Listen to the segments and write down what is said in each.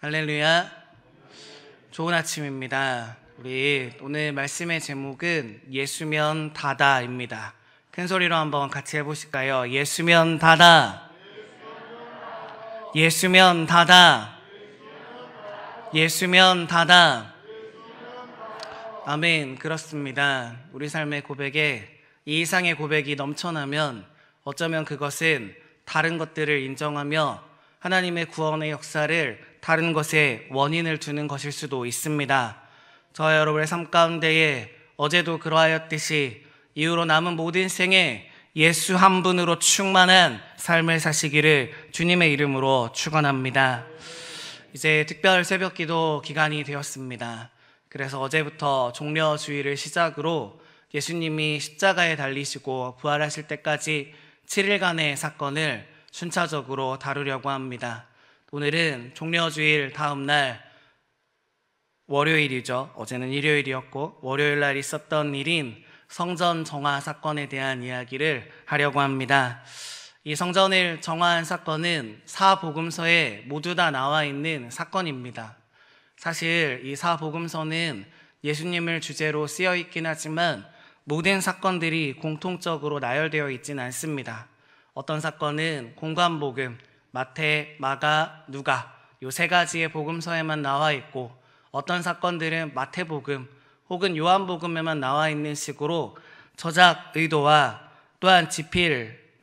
할렐루야. 좋은 아침입니다. 우리 오늘 말씀의 제목은 예수면 다다입니다. 큰 소리로 한번 같이 해보실까요? 예수면 다다. 예수면 다다. 예수면 다다. 아멘. 그렇습니다. 우리 삶의 고백에 이 이상의 고백이 넘쳐나면 어쩌면 그것은 다른 것들을 인정하며 하나님의 구원의 역사를 다른 것에 원인을 두는 것일 수도 있습니다. 저와 여러분의 삶 가운데에 어제도 그러하였듯이 이후로 남은 모든 생에 예수 한 분으로 충만한 삶을 사시기를 주님의 이름으로 축원합니다. 이제 특별 새벽기도 기간이 되었습니다. 그래서 어제부터 종려주일을 시작으로 예수님이 십자가에 달리시고 부활하실 때까지 7일간의 사건을 순차적으로 다루려고 합니다. 오늘은 종려주일 다음 날 월요일이죠. 어제는 일요일이었고 월요일 날 있었던 일인 성전 정화 사건에 대한 이야기를 하려고 합니다. 이 성전을 정화한 사건은 사복음서에 모두 다 나와 있는 사건입니다. 사실 이 사복음서는 예수님을 주제로 쓰여 있긴 하지만 모든 사건들이 공통적으로 나열되어 있지는 않습니다. 어떤 사건은 공관복음, 마태, 마가, 누가 이 세 가지의 복음서에만 나와 있고 어떤 사건들은 마태복음 혹은 요한복음에만 나와 있는 식으로 저작 의도와 또한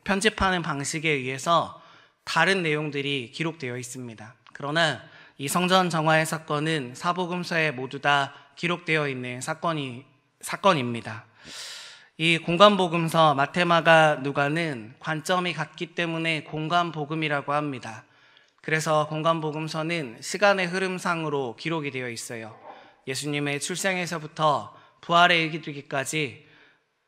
편집하는 방식에 의해서 다른 내용들이 기록되어 있습니다. 그러나 이 성전 정화의 사건은 사복음서에 모두 다 기록되어 있는 사건입니다. 이 공관복음서 마태마가 누가는 관점이 같기 때문에 공관복음이라고 합니다. 그래서 공관복음서는 시간의 흐름상으로 기록이 되어 있어요. 예수님의 출생에서부터 부활에 이르기까지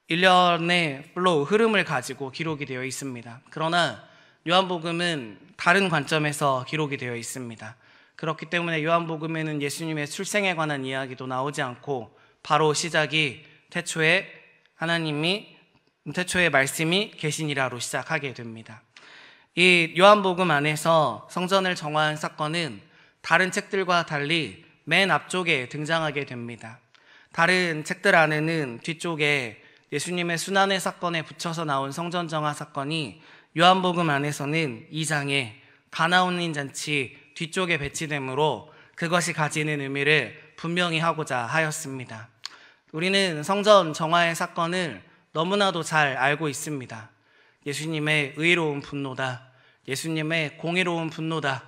1년의 플로우, 흐름을 가지고 기록이 되어 있습니다. 그러나 요한복음은 다른 관점에서 기록이 되어 있습니다. 그렇기 때문에 요한복음에는 예수님의 출생에 관한 이야기도 나오지 않고 바로 시작이 태초에 말씀이 계시니라로 시작하게 됩니다. 이 요한복음 안에서 성전을 정화한 사건은 다른 책들과 달리 맨 앞쪽에 등장하게 됩니다. 다른 책들 안에는 뒤쪽에 예수님의 순환의 사건에 붙여서 나온 성전 정화 사건이 요한복음 안에서는 2장에 가나온인 잔치 뒤쪽에 배치되므로 그것이 가지는 의미를 분명히 하고자 하였습니다. 우리는 성전 정화의 사건을 너무나도 잘 알고 있습니다. 예수님의 의로운 분노다. 예수님의 공의로운 분노다.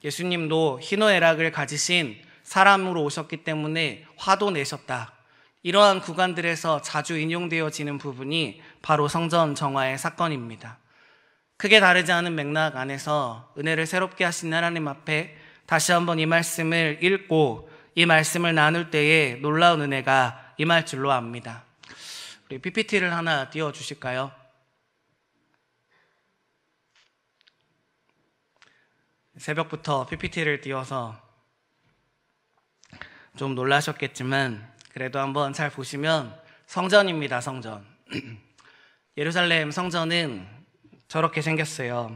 예수님도 희노애락을 가지신 사람으로 오셨기 때문에 화도 내셨다. 이러한 구간들에서 자주 인용되어지는 부분이 바로 성전 정화의 사건입니다. 크게 다르지 않은 맥락 안에서 은혜를 새롭게 하신 하나님 앞에 다시 한번 이 말씀을 읽고 이 말씀을 나눌 때에 놀라운 은혜가 임할 줄로 압니다. 우리 PPT를 하나 띄워주실까요? 새벽부터 PPT를 띄워서 좀 놀라셨겠지만 그래도 한번 잘 보시면 성전입니다. 성전. 예루살렘 성전은 저렇게 생겼어요.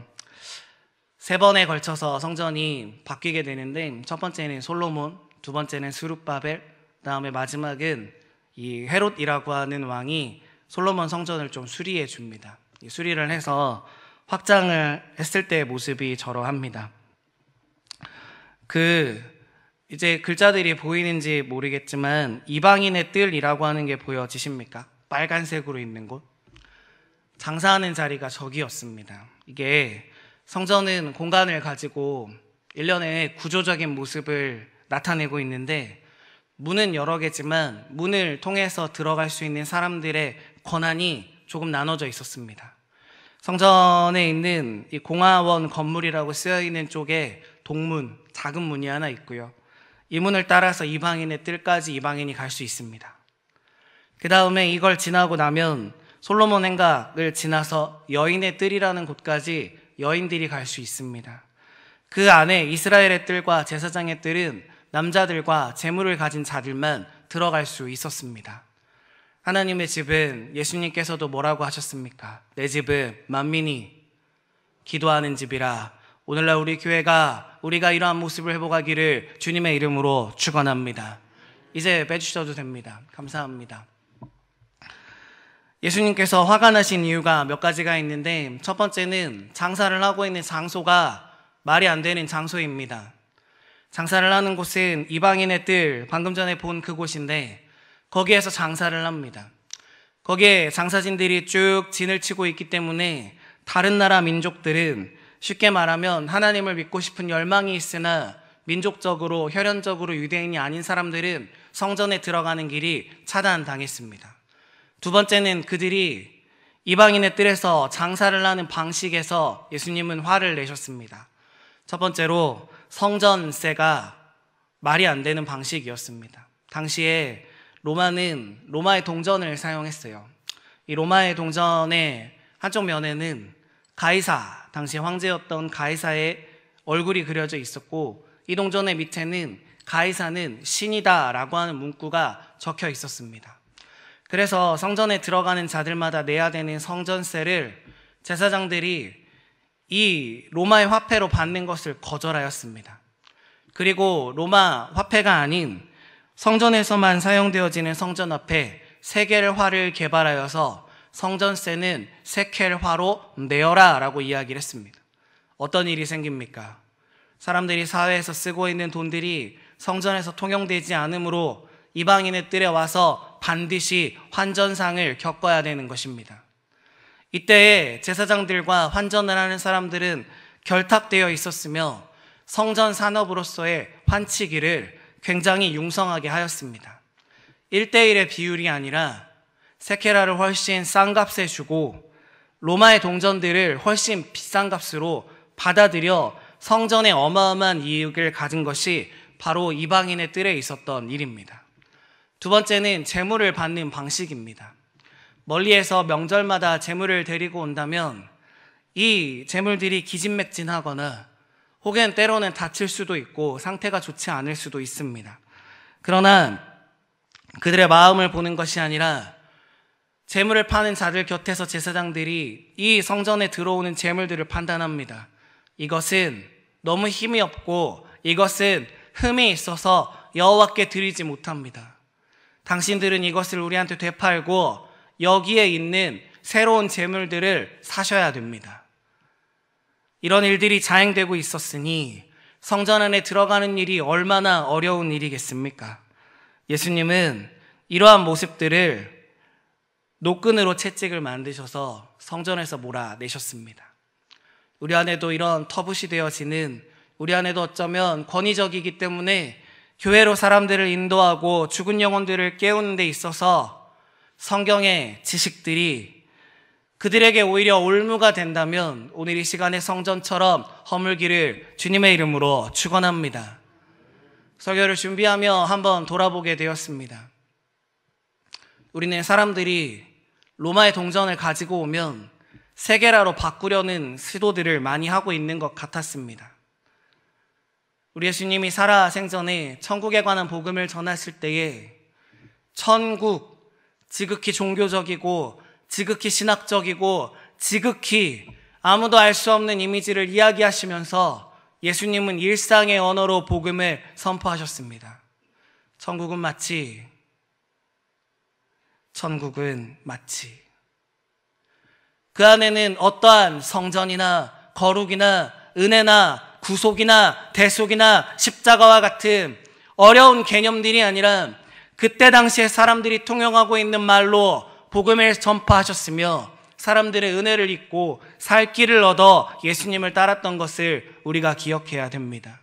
3번에 걸쳐서 성전이 바뀌게 되는데 첫 번째는 솔로몬, 두 번째는 스룹바벨, 그다음에 마지막은 이 헤롯이라고 하는 왕이 솔로몬 성전을 좀 수리해 줍니다. 수리를 해서 확장을 했을 때의 모습이 저러합니다. 이제 글자들이 보이는지 모르겠지만 이방인의 뜰이라고 하는 게 보여지십니까? 빨간색으로 있는 곳. 장사하는 자리가 저기였습니다. 이게 성전은 공간을 가지고 일련의 구조적인 모습을 나타내고 있는데 문은 여러 개지만 문을 통해서 들어갈 수 있는 사람들의 권한이 조금 나눠져 있었습니다. 성전에 있는 이 공화원 건물이라고 쓰여 있는 쪽에 동문, 작은 문이 하나 있고요. 이 문을 따라서 이방인의 뜰까지 이방인이 갈 수 있습니다. 그 다음에 이걸 지나고 나면 솔로몬 행각을 지나서 여인의 뜰이라는 곳까지 여인들이 갈 수 있습니다. 그 안에 이스라엘의 뜰과 제사장의 뜰은 남자들과 재물을 가진 자들만 들어갈 수 있었습니다. 하나님의 집은 예수님께서도 뭐라고 하셨습니까? 내 집은 만민이 기도하는 집이라. 오늘날 우리 교회가 우리가 이러한 모습을 회복하기를 주님의 이름으로 축원합니다. 이제 빼주셔도 됩니다. 감사합니다. 예수님께서 화가 나신 이유가 몇 가지가 있는데, 첫 번째는 장사를 하고 있는 장소가 말이 안 되는 장소입니다. 장사를 하는 곳은 이방인의 뜰, 방금 전에 본 그곳인데 거기에서 장사를 합니다. 거기에 장사진들이 쭉 진을 치고 있기 때문에 다른 나라 민족들은 쉽게 말하면 하나님을 믿고 싶은 열망이 있으나 민족적으로, 혈연적으로 유대인이 아닌 사람들은 성전에 들어가는 길이 차단당했습니다. 두 번째는 그들이 이방인의 뜰에서 장사를 하는 방식에서 예수님은 화를 내셨습니다. 첫 번째로 성전세가 말이 안 되는 방식이었습니다. 당시에 로마는 로마의 동전을 사용했어요. 이 로마의 동전의 한쪽 면에는 가이사, 당시 황제였던 가이사의 얼굴이 그려져 있었고, 이 동전의 밑에는 가이사는 신이다 라고 하는 문구가 적혀 있었습니다. 그래서 성전에 들어가는 자들마다 내야 되는 성전세를 제사장들이 이 로마의 화폐로 받는 것을 거절하였습니다. 그리고 로마 화폐가 아닌 성전에서만 사용되어지는 성전화폐 세겔화를 개발하여서 성전세는 세켈화로 내어라 라고 이야기를 했습니다. 어떤 일이 생깁니까? 사람들이 사회에서 쓰고 있는 돈들이 성전에서 통용되지 않으므로 이방인의 뜰에 와서 반드시 환전상을 겪어야 되는 것입니다. 이때에 제사장들과 환전을 하는 사람들은 결탁되어 있었으며 성전 산업으로서의 환치기를 굉장히 융성하게 하였습니다. 1대1의 비율이 아니라 세케라를 훨씬 싼 값에 주고 로마의 동전들을 훨씬 비싼 값으로 받아들여 성전에 어마어마한 이익을 가진 것이 바로 이방인의 뜰에 있었던 일입니다. 두 번째는 제물을 받는 방식입니다. 멀리에서 명절마다 제물을 데리고 온다면 이 제물들이 기진맥진하거나 혹은 때로는 다칠 수도 있고 상태가 좋지 않을 수도 있습니다. 그러나 그들의 마음을 보는 것이 아니라 제물을 파는 자들 곁에서 제사장들이 이 성전에 들어오는 제물들을 판단합니다. 이것은 너무 힘이 없고 이것은 흠이 있어서 여호와께 드리지 못합니다. 당신들은 이것을 우리한테 되팔고 여기에 있는 새로운 제물들을 사셔야 됩니다. 이런 일들이 자행되고 있었으니 성전 안에 들어가는 일이 얼마나 어려운 일이겠습니까? 예수님은 이러한 모습들을 노끈으로 채찍을 만드셔서 성전에서 몰아내셨습니다. 우리 안에도 이런 터부시 되어지는, 우리 안에도 어쩌면 권위적이기 때문에 교회로 사람들을 인도하고 죽은 영혼들을 깨우는 데 있어서 성경의 지식들이 그들에게 오히려 올무가 된다면 오늘 이 시간에 성전처럼 허물기를 주님의 이름으로 축원합니다. 설교를 준비하며 한번 돌아보게 되었습니다. 우리는 사람들이 로마의 동전을 가지고 오면 세계라로 바꾸려는 시도들을 많이 하고 있는 것 같았습니다. 우리 예수님이 살아 생전에 천국에 관한 복음을 전하실 때에 천국, 지극히 종교적이고 지극히 신학적이고 지극히 아무도 알 수 없는 이미지를 이야기하시면서 예수님은 일상의 언어로 복음을 선포하셨습니다. 천국은 마치 그 안에는 어떠한 성전이나 거룩이나 은혜나 구속이나 대속이나 십자가와 같은 어려운 개념들이 아니라 그때 당시에 사람들이 통용하고 있는 말로 복음을 전파하셨으며 사람들의 은혜를 입고 살 길을 얻어 예수님을 따랐던 것을 우리가 기억해야 됩니다.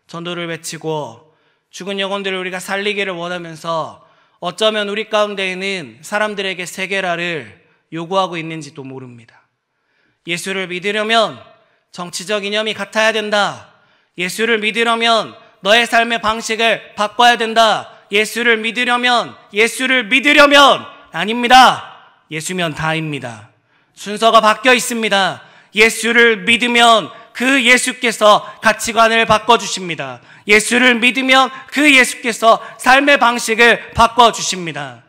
전도를 외치고 죽은 영혼들을 우리가 살리기를 원하면서 어쩌면 우리 가운데에는 사람들에게 세계라를 요구하고 있는지도 모릅니다. 예수를 믿으려면 정치적 이념이 같아야 된다. 예수를 믿으려면 너의 삶의 방식을 바꿔야 된다. 예수를 믿으려면 아닙니다. 예수면 다입니다. 순서가 바뀌어 있습니다. 예수를 믿으면 그 예수께서 가치관을 바꿔주십니다. 예수를 믿으면 그 예수께서 삶의 방식을 바꿔주십니다.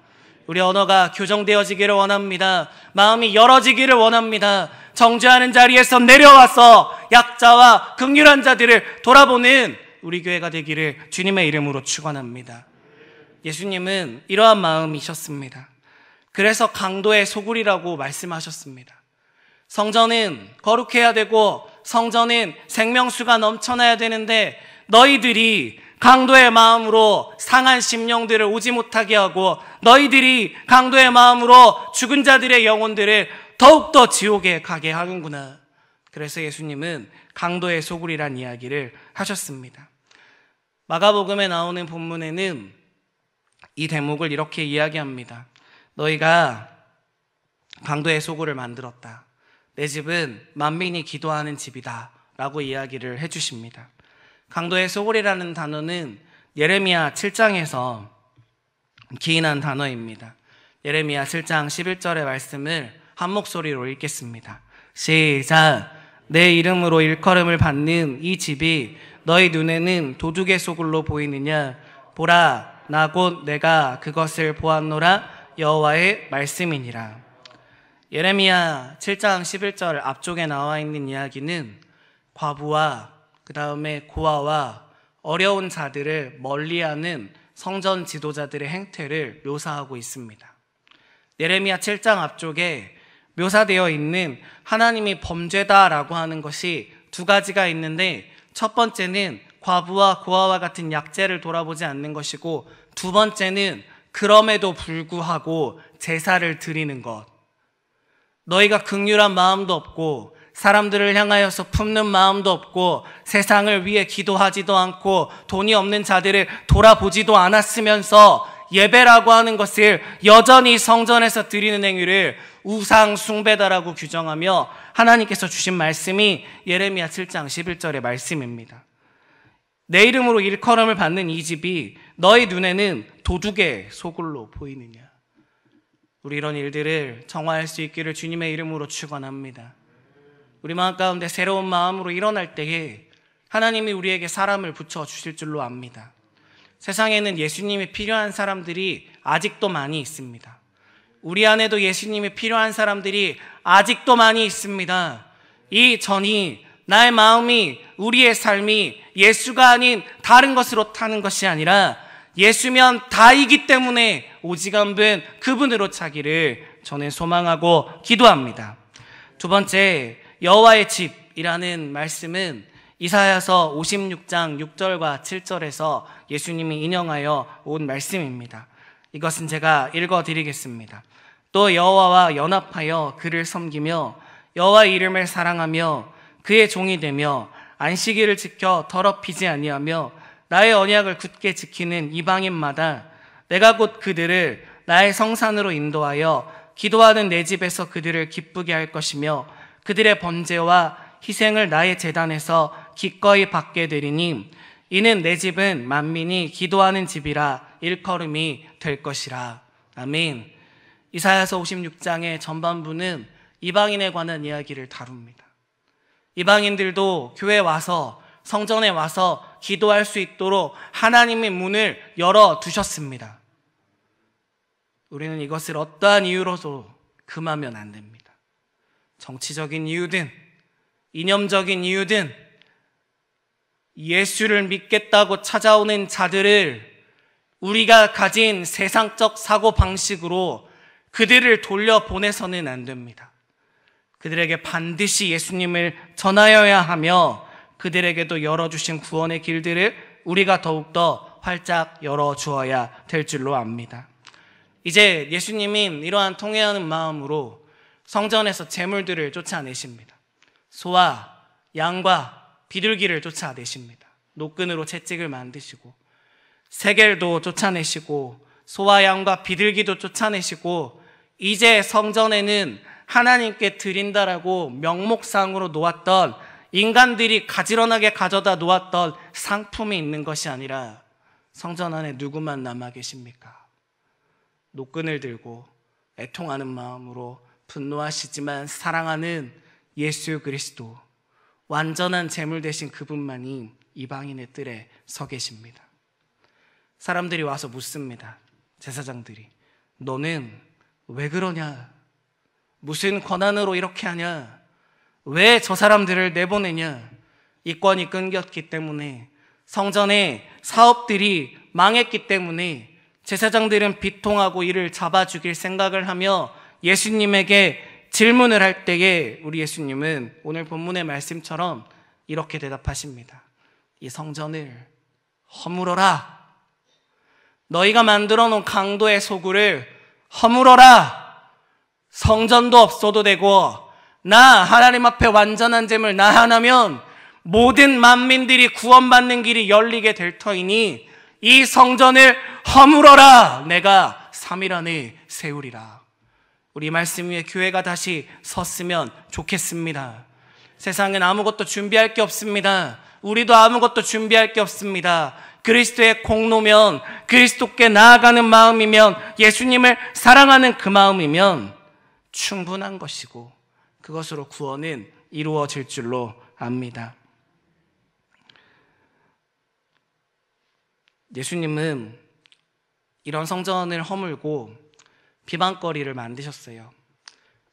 우리 언어가 교정되어지기를 원합니다. 마음이 열어지기를 원합니다. 정죄하는 자리에서 내려와서 약자와 긍휼한 자들을 돌아보는 우리 교회가 되기를 주님의 이름으로 축원합니다. 예수님은 이러한 마음이셨습니다. 그래서 강도의 소굴이라고 말씀하셨습니다. 성전은 거룩해야 되고 성전은 생명수가 넘쳐나야 되는데 너희들이 강도의 마음으로 상한 심령들을 오지 못하게 하고 너희들이 강도의 마음으로 죽은 자들의 영혼들을 더욱더 지옥에 가게 하는구나. 그래서 예수님은 강도의 소굴이란 이야기를 하셨습니다. 마가복음에 나오는 본문에는 이 대목을 이렇게 이야기합니다. 너희가 강도의 소굴을 만들었다. 내 집은 만민이 기도하는 집이다 라고 이야기를 해주십니다. 강도의 소굴이라는 단어는 예레미야 7장에서 기인한 단어입니다. 예레미야 7장 11절의 말씀을 한 목소리로 읽겠습니다. 시작. 내 이름으로 일컬음을 받는 이 집이 너희 눈에는 도둑의 소굴로 보이느냐? 보라, 나 곧 내가 그것을 보았노라. 여호와의 말씀이니라. 예레미야 7장 11절 앞쪽에 나와 있는 이야기는 과부와 그 다음에 고아와 어려운 자들을 멀리하는 성전 지도자들의 행태를 묘사하고 있습니다. 예레미야 7장 앞쪽에 묘사되어 있는 하나님이 범죄다라고 하는 것이 두 가지가 있는데 첫 번째는 과부와 고아와 같은 약재를 돌아보지 않는 것이고 두 번째는 그럼에도 불구하고 제사를 드리는 것. 너희가 긍휼한 마음도 없고 사람들을 향하여서 품는 마음도 없고 세상을 위해 기도하지도 않고 돈이 없는 자들을 돌아보지도 않았으면서 예배라고 하는 것을 여전히 성전에서 드리는 행위를 우상 숭배다라고 규정하며 하나님께서 주신 말씀이 예레미야 7장 11절의 말씀입니다. 내 이름으로 일컬음을 받는 이 집이 너희 눈에는 도둑의 소굴로 보이느냐? 우리 이런 일들을 정화할 수 있기를 주님의 이름으로 축원합니다. 우리 마음 가운데 새로운 마음으로 일어날 때에 하나님이 우리에게 사람을 붙여주실 줄로 압니다. 세상에는 예수님이 필요한 사람들이 아직도 많이 있습니다. 우리 안에도 예수님이 필요한 사람들이 아직도 많이 있습니다. 이 전이 나의 마음이 우리의 삶이 예수가 아닌 다른 것으로 타는 것이 아니라 예수면 다이기 때문에 오직한분 그분으로 차기를 저는 소망하고 기도합니다. 두 번째, 여호와의 집이라는 말씀은 이사야서 56장 6절과 7절에서 예수님이 인용하여 온 말씀입니다. 이것은 제가 읽어드리겠습니다. 또 여호와와 연합하여 그를 섬기며 여호와의 이름을 사랑하며 그의 종이 되며 안식일을 지켜 더럽히지 아니하며 나의 언약을 굳게 지키는 이방인마다 내가 곧 그들을 나의 성산으로 인도하여 기도하는 내 집에서 그들을 기쁘게 할 것이며 그들의 번제와 희생을 나의 제단에서 기꺼이 받게 되리니 이는 내 집은 만민이 기도하는 집이라 일컬음이 될 것이라. 아멘. 이사야서 56장의 전반부는 이방인에 관한 이야기를 다룹니다. 이방인들도 교회에 와서 성전에 와서 기도할 수 있도록 하나님의 문을 열어두셨습니다. 우리는 이것을 어떠한 이유로도 금하면 안 됩니다. 정치적인 이유든 이념적인 이유든 예수를 믿겠다고 찾아오는 자들을 우리가 가진 세상적 사고방식으로 그들을 돌려보내서는 안 됩니다. 그들에게 반드시 예수님을 전하여야 하며 그들에게도 열어주신 구원의 길들을 우리가 더욱더 활짝 열어주어야 될 줄로 압니다. 이제 예수님이 이러한 통회하는 마음으로 성전에서 제물들을 쫓아내십니다. 소와 양과 비둘기를 쫓아내십니다. 노끈으로 채찍을 만드시고 세겔도 쫓아내시고 소와 양과 비둘기도 쫓아내시고 이제 성전에는 하나님께 드린다라고 명목상으로 놓았던 인간들이 가지런하게 가져다 놓았던 상품이 있는 것이 아니라 성전 안에 누구만 남아 계십니까? 노끈을 들고 애통하는 마음으로 분노하시지만 사랑하는 예수 그리스도, 완전한 제물 되신 그분만이 이방인의 뜰에 서 계십니다. 사람들이 와서 묻습니다. 제사장들이 너는 왜 그러냐? 무슨 권한으로 이렇게 하냐? 왜 저 사람들을 내보내냐? 이권이 끊겼기 때문에, 성전의 사업들이 망했기 때문에 제사장들은 비통하고 이를 잡아 죽일 생각을 하며 예수님에게 질문을 할 때에 우리 예수님은 오늘 본문의 말씀처럼 이렇게 대답하십니다. 이 성전을 허물어라. 너희가 만들어 놓은 강도의 소굴을 허물어라. 성전도 없어도 되고 나 하나님 앞에 완전한 제물 나 하나면 모든 만민들이 구원받는 길이 열리게 될 터이니 이 성전을 허물어라. 내가 3일 안에 세우리라. 우리 말씀 위에 교회가 다시 섰으면 좋겠습니다. 세상엔 아무것도 준비할 게 없습니다. 우리도 아무것도 준비할 게 없습니다. 그리스도의 공로면, 그리스도께 나아가는 마음이면, 예수님을 사랑하는 그 마음이면 충분한 것이고 그것으로 구원은 이루어질 줄로 압니다. 예수님은 이런 성전을 허물고 비방거리를 만드셨어요.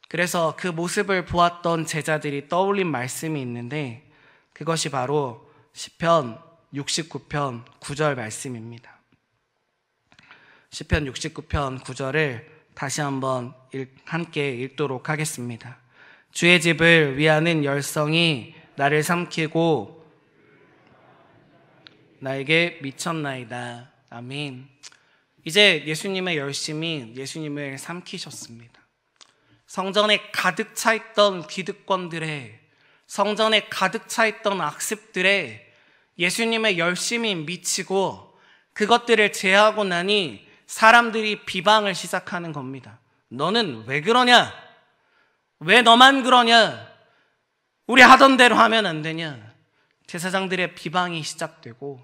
그래서 그 모습을 보았던 제자들이 떠올린 말씀이 있는데 그것이 바로 시편 69편 9절 말씀입니다. 시편 69편 9절을 다시 한번 함께 읽도록 하겠습니다. 주의 집을 위하는 열성이 나를 삼키고 나에게 미쳤나이다. 아멘. 이제 예수님의 열심이 예수님을 삼키셨습니다. 성전에 가득 차 있던 기득권들의, 성전에 가득 차 있던 악습들의 예수님의 열심이 미치고 그것들을 제하고 나니 사람들이 비방을 시작하는 겁니다. 너는 왜 그러냐? 왜 너만 그러냐? 우리 하던 대로 하면 안 되냐? 제사장들의 비방이 시작되고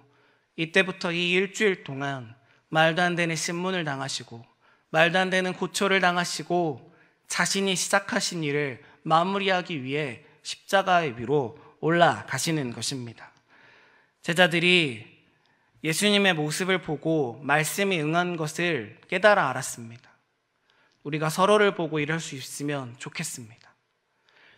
이때부터 이 일주일 동안 말도 안 되는 신문을 당하시고 말도 안 되는 고초를 당하시고 자신이 시작하신 일을 마무리하기 위해 십자가의 위로 올라가시는 것입니다. 제자들이 예수님의 모습을 보고 말씀이 응한 것을 깨달아 알았습니다. 우리가 서로를 보고 이럴 수 있으면 좋겠습니다.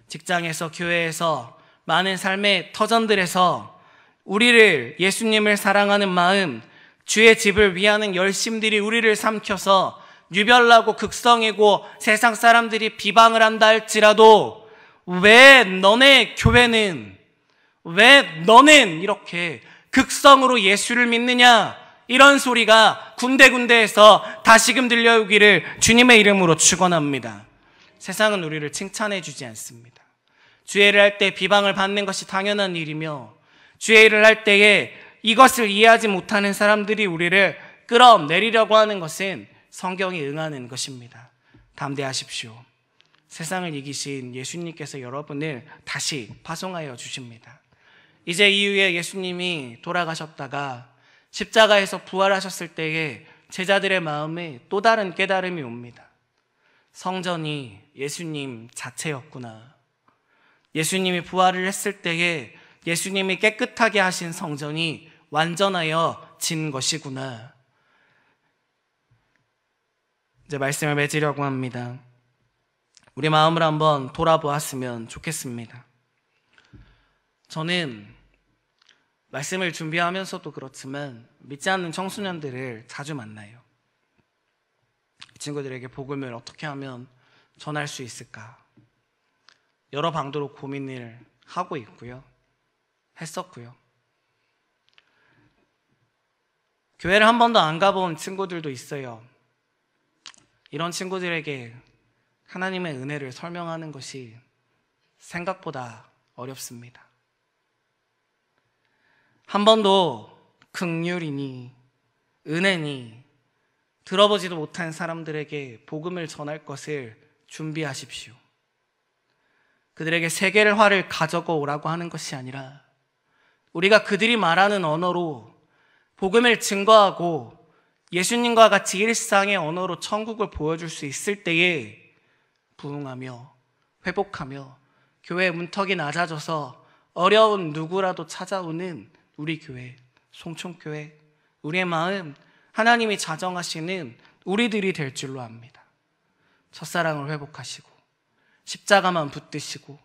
직장에서, 교회에서, 많은 삶의 터전들에서 우리를, 예수님을 사랑하는 마음, 주의 집을 위하는 열심들이 우리를 삼켜서 유별나고 극성이고 세상 사람들이 비방을 한다 할지라도 왜 너네 교회는, 왜 너는 이렇게 극성으로 예수를 믿느냐? 이런 소리가 군데군데에서 다시금 들려오기를 주님의 이름으로 축원합니다. 세상은 우리를 칭찬해 주지 않습니다. 주의 일을 할 때 비방을 받는 것이 당연한 일이며 주의 일을 할 때에 이것을 이해하지 못하는 사람들이 우리를 끌어내리려고 하는 것은 성경이 응하는 것입니다. 담대하십시오. 세상을 이기신 예수님께서 여러분을 다시 파송하여 주십니다. 이제 이후에 예수님이 돌아가셨다가 십자가에서 부활하셨을 때에 제자들의 마음에 또 다른 깨달음이 옵니다. 성전이 예수님 자체였구나. 예수님이 부활을 했을 때에 예수님이 깨끗하게 하신 성전이 완전하여 진 것이구나. 이제 말씀을 맺으려고 합니다. 우리 마음을 한번 돌아보았으면 좋겠습니다. 저는 말씀을 준비하면서도 그렇지만 믿지 않는 청소년들을 자주 만나요. 이 친구들에게 복음을 어떻게 하면 전할 수 있을까? 여러 방도로 고민을 하고 있고요. 했었고요. 교회를 한 번도 안 가본 친구들도 있어요. 이런 친구들에게 하나님의 은혜를 설명하는 것이 생각보다 어렵습니다. 한 번도 긍휼이니 은혜니 들어보지도 못한 사람들에게 복음을 전할 것을 준비하십시오. 그들에게 세계를 화를 가져가 오라고 하는 것이 아니라 우리가 그들이 말하는 언어로 복음을 증거하고 예수님과 같이 일상의 언어로 천국을 보여줄 수 있을 때에 부흥하며 회복하며 교회의 문턱이 낮아져서 어려운 누구라도 찾아오는 우리 교회, 송촌교회, 우리의 마음, 하나님이 자정하시는 우리들이 될 줄로 압니다. 첫사랑을 회복하시고 십자가만 붙드시고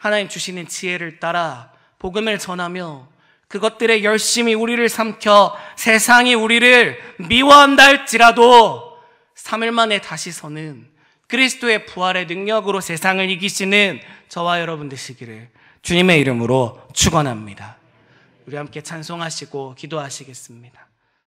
하나님 주시는 지혜를 따라 복음을 전하며 그것들에 열심히 우리를 삼켜 세상이 우리를 미워한다 할지라도 3일 만에 다시 서는 그리스도의 부활의 능력으로 세상을 이기시는 저와 여러분 되시기를 주님의 이름으로 축원합니다. 우리 함께 찬송하시고 기도하시겠습니다.